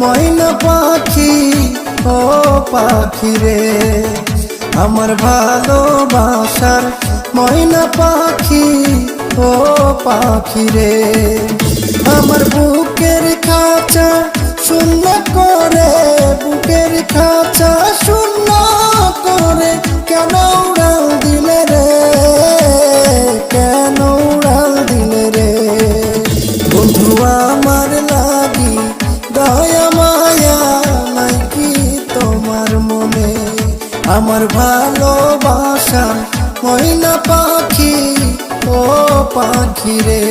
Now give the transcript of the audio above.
ময়না পাখি ও পাখি রে, আমার ভালোবাসার ময়না পাখি ও পাখি রে। আমার বুকের খাঁচা শূন্য করে, বুকের খাঁচা শূন্য করে কেন উড়াল দিলে রে, কেন উড়াল দিলে রে। বন্ধু আমার লাগি দয়া মায়া নাই কি তোমার মনে, আমার ভালোবাসা ময়না পাখি ও পাখি রে।